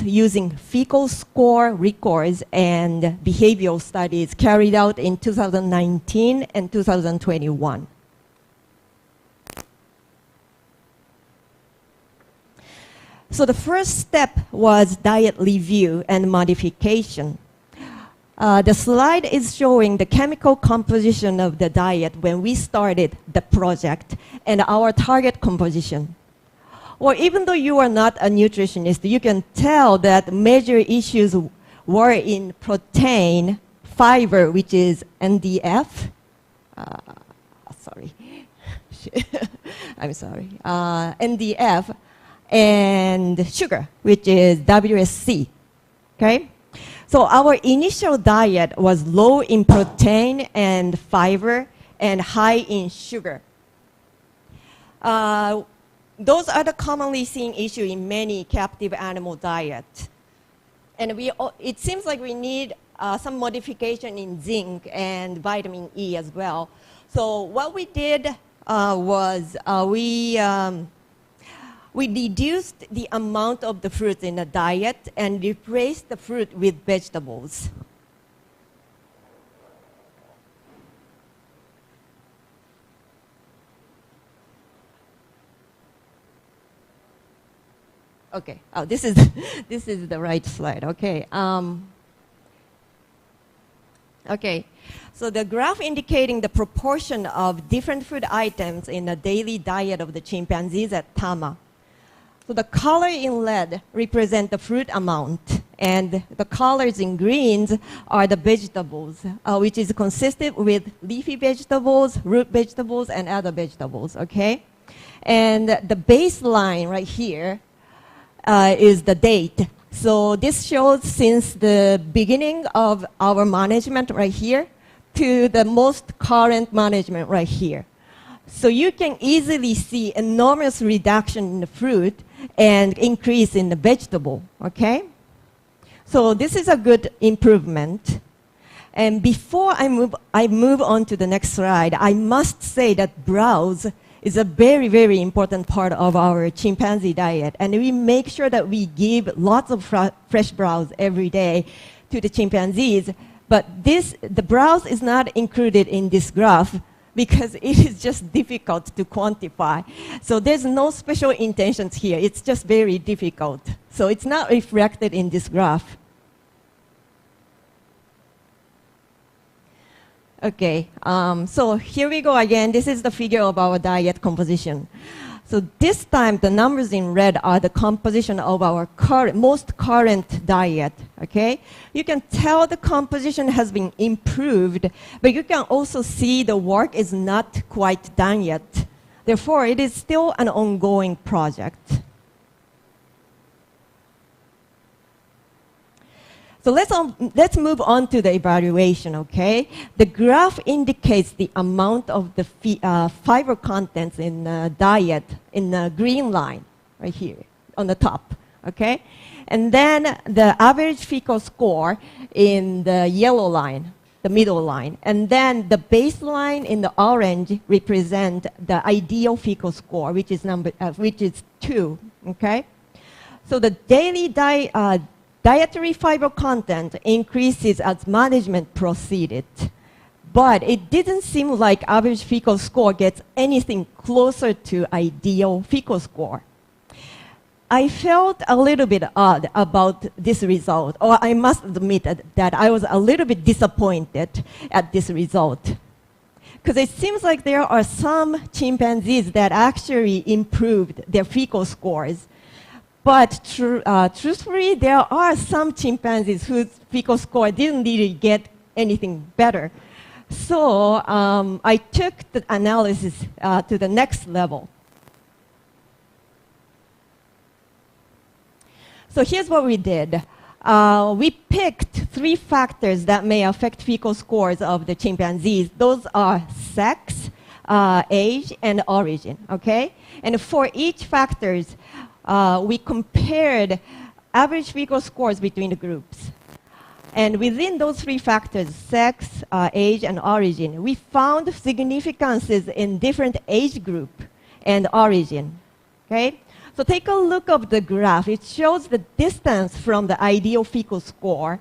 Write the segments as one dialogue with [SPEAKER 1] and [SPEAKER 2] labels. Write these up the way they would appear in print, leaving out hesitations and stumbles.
[SPEAKER 1] using fecal score records and behavioral studies carried out in 2019 and 2021. So the first step was diet review and modification. The slide is showing the chemical composition of the diet when we started the project and our target composition. Or even though you are not a nutritionist, you can tell that major issues were in protein, fiber, which is NDF. I'm sorry. NDF, and sugar, which is WSC. Okay? So our initial diet was low in protein and fiber and high in sugar. Those are the commonly seen issues in many captive animal diets. And it seems like we need some modification in zinc and vitamin E as well. So what we did was we reduced the amount of the fruit in the diet and replaced the fruit with vegetables. Okay, oh, this is the right slide. Okay. Okay, so the graph indicating the proportion of different food items in the daily diet of the chimpanzees at Tama. So the color in red represent the fruit amount, and the colors in greens are the vegetables, which is consistent with leafy vegetables, root vegetables, and other vegetables, okay? And the baseline right here is the date. So this shows since the beginning of our management right here to the most current management right here. So you can easily see enormous reduction in the fruit and increase in the vegetable, okay? So this is a good improvement. And before I move on to the next slide, I must say that browse is a very, very important part of our chimpanzee diet. And we make sure that we give lots of fresh browse every day to the chimpanzees. But the browse is not included in this graph because it is just difficult to quantify. So there's no special intentions here. It's just very difficult. So it's not reflected in this graph. Okay, so here we go again. This is the figure of our diet composition. So this time, the numbers in red are the composition of our most current diet, okay? You can tell the composition has been improved, but you can also see the work is not quite done yet. Therefore, it is still an ongoing project. So let's move on to the evaluation, okay? The graph indicates the amount of the fiber contents in the diet in the green line, right here on the top, okay? And then the average fecal score in the yellow line, the middle line. And then the baseline in the orange represent the ideal fecal score, which is 2, okay? So the daily dietary fiber content increases as management proceeded, but it didn't seem like average fecal score gets anything closer to ideal fecal score. I felt a little bit odd about this result, or I must admit that I was a little bit disappointed at this result. Because it seems like there are some chimpanzees that actually improved their fecal scores. But truthfully, there are some chimpanzees whose fecal score didn't really get anything better. So I took the analysis to the next level. So here's what we did. We picked 3 factors that may affect fecal scores of the chimpanzees. Those are sex, age, and origin, okay? And for each factors, we compared average fecal scores between the groups. And within those 3 factors, sex, age, and origin, we found significances in different age group and origin, okay? So take a look at the graph. It shows the distance from the ideal fecal score.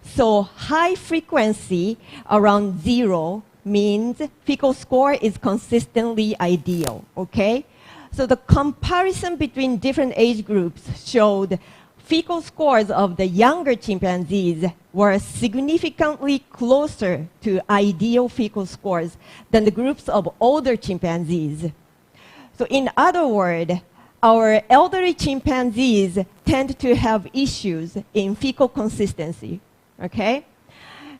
[SPEAKER 1] So high frequency around 0 means fecal score is consistently ideal, okay? So the comparison between different age groups showed fecal scores of the younger chimpanzees were significantly closer to ideal fecal scores than the groups of older chimpanzees. So in other words, our elderly chimpanzees tend to have issues in fecal consistency, okay?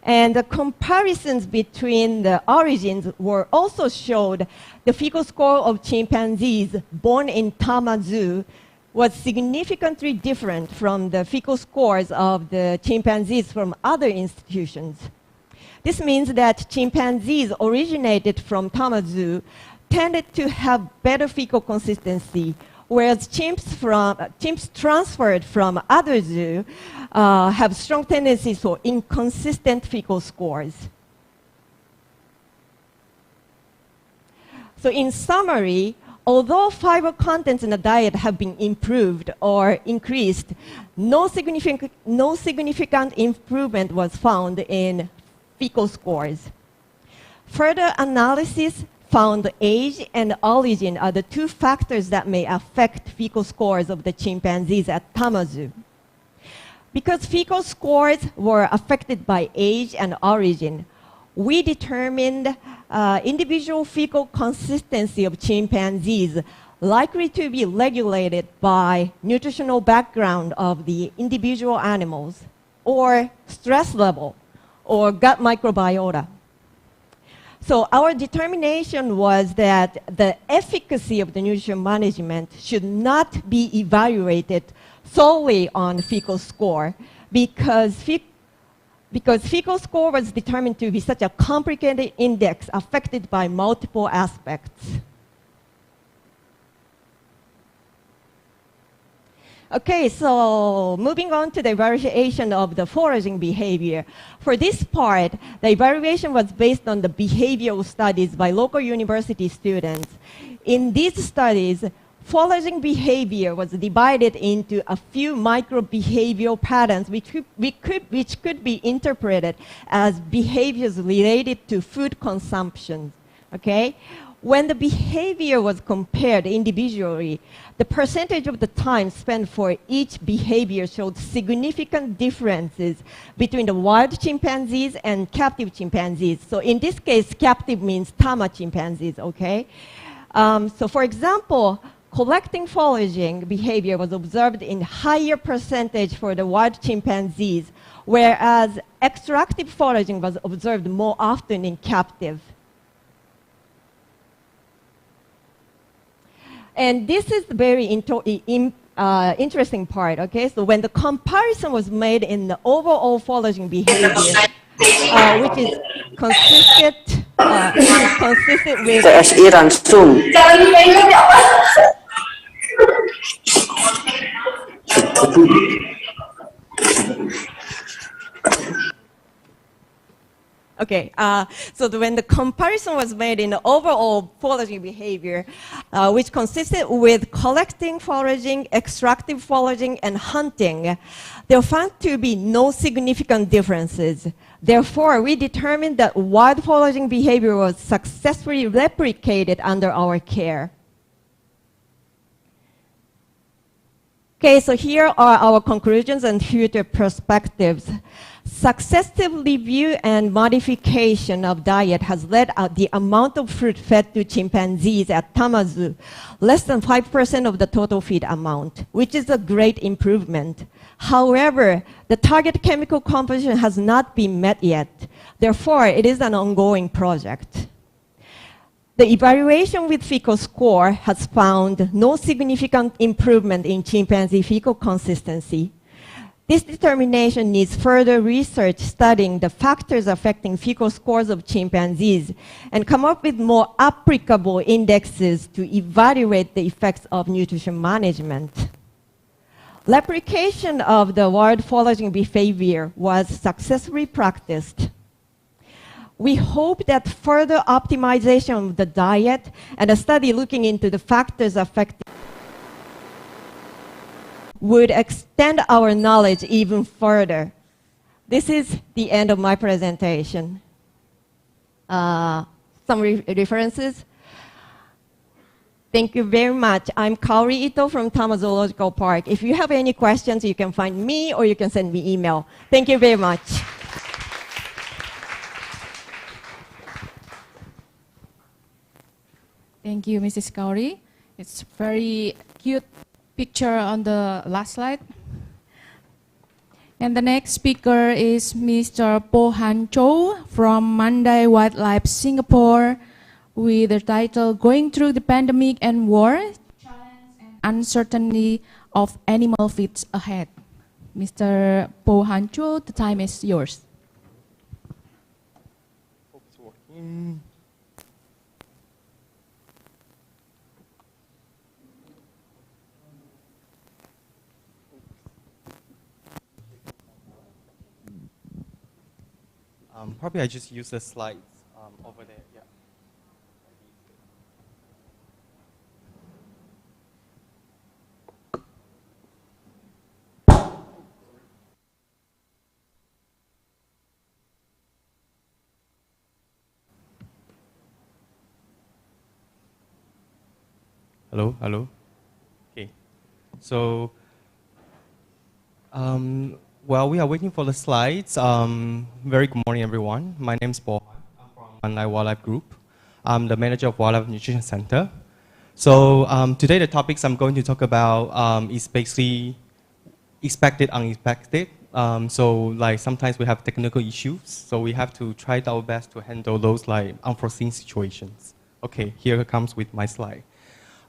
[SPEAKER 1] And the comparisons between the origins were also showed the fecal score of chimpanzees born in Tama Zoo was significantly different from the fecal scores of the chimpanzees from other institutions. This means that chimpanzees originated from Tama Zoo tended to have better fecal consistency, whereas chimps transferred from other zoos have strong tendencies for inconsistent fecal scores. So in summary, although fiber contents in the diet have been improved or increased, no significant improvement was found in fecal scores. Further analysis found age and origin are the two factors that may affect fecal scores of the chimpanzees at Tama Zoo. Because fecal scores were affected by age and origin, we determined individual fecal consistency of chimpanzees likely to be regulated by nutritional background of the individual animals, or stress level, or gut microbiota. So our determination was that the efficacy of the nutrition management should not be evaluated solely on fecal score because fecal score was determined to be such a complicated index affected by multiple aspects. Okay, so moving on to the evaluation of the foraging behavior. For this part, the evaluation was based on the behavioral studies by local university students. In these studies, foraging behavior was divided into a few micro-behavioral patterns which could be interpreted as behaviors related to food consumption, okay? When the behavior was compared individually, the percentage of the time spent for each behavior showed significant differences between the wild chimpanzees and captive chimpanzees. So in this case, captive means Tama chimpanzees, okay? So for example, collecting foraging behavior was observed in higher percentage for the wild chimpanzees, whereas extractive foraging was observed more often in captive. And this is the very interesting part, okay? So when the comparison was made in the overall foraging behavior, which is consistent with... Okay, so when the comparison was made in the overall foraging behavior, which consisted with collecting foraging, extractive foraging, and hunting, there were found to be no significant differences. Therefore, we determined that wild foraging behavior was successfully replicated under our care. Okay, so here are our conclusions and future perspectives. Successive review and modification of diet has led out the amount of fruit fed to chimpanzees at Tama Zoo less than 5% of the total feed amount, which is a great improvement. However, the target chemical composition has not been met yet. Therefore, it is an ongoing project. The evaluation with fecal score has found no significant improvement in chimpanzee fecal consistency. This determination needs further research studying the factors affecting fecal scores of chimpanzees and come up with more applicable indexes to evaluate the effects of nutrition management. Replication of the wild foraging behavior was successfully practiced. We hope that further optimization of the diet and a study looking into the factors affecting would extend our knowledge even further. This is the end of my presentation. Some references. Thank you very much. I'm Kaori Ito from Tama Zoological Park. If you have any questions, you can find me or you can send me email. Thank you very much.
[SPEAKER 2] Thank you, Mrs. Kaori. It's very cute picture on the last slide. And the next speaker is Mr. Po Han Cho from Mandai Wildlife Singapore with the title Going Through the Pandemic and War, Challenge and Uncertainty of Animal Feeds Ahead. Mr. Po Han Cho, the time is yours.
[SPEAKER 3] Hope it's working. Probably I just use the slides over there. Yeah. Hello, hello. Okay. So, while we are waiting for the slides, very good morning, everyone. My name is Paul. I'm from Mandai Wildlife Group. I'm the manager of Wildlife Nutrition Center. So today the topics I'm going to talk about is basically expected, unexpected. So like sometimes we have technical issues, so we have to try our best to handle those like unforeseen situations. Okay, here comes with my slide.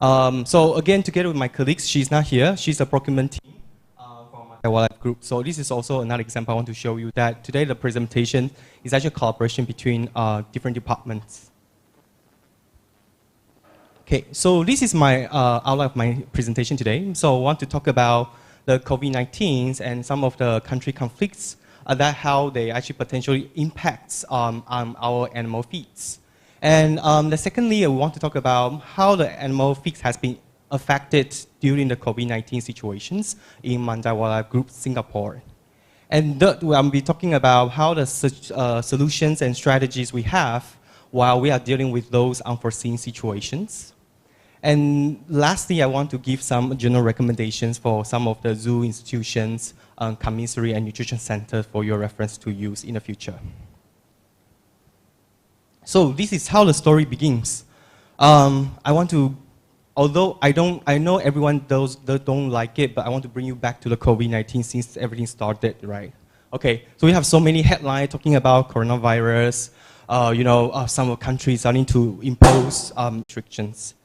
[SPEAKER 3] So again, together with my colleagues, she's not here. She's a procurement team from my Wildlife Group. So this is also another example I want to show you that today the presentation is actually a collaboration between different departments. Okay, so this is my outline of my presentation today. So I want to talk about the COVID-19 and some of the country conflicts, that how they actually potentially impacts on our animal feeds. And secondly, I want to talk about how the animal feeds has been affected during the COVID-19 situations in Mandai Wildlife Group, Singapore. And third, I'll be talking about how the solutions and strategies we have while we are dealing with those unforeseen situations. And lastly, I want to give some general recommendations for some of the zoo institutions, commissary and nutrition centers for your reference to use in the future. So this is how the story begins. I want to, although I know everyone don't like it, but I want to bring you back to the COVID-19 since everything started, right? Okay, so we have so many headlines talking about coronavirus, some countries starting to impose restrictions.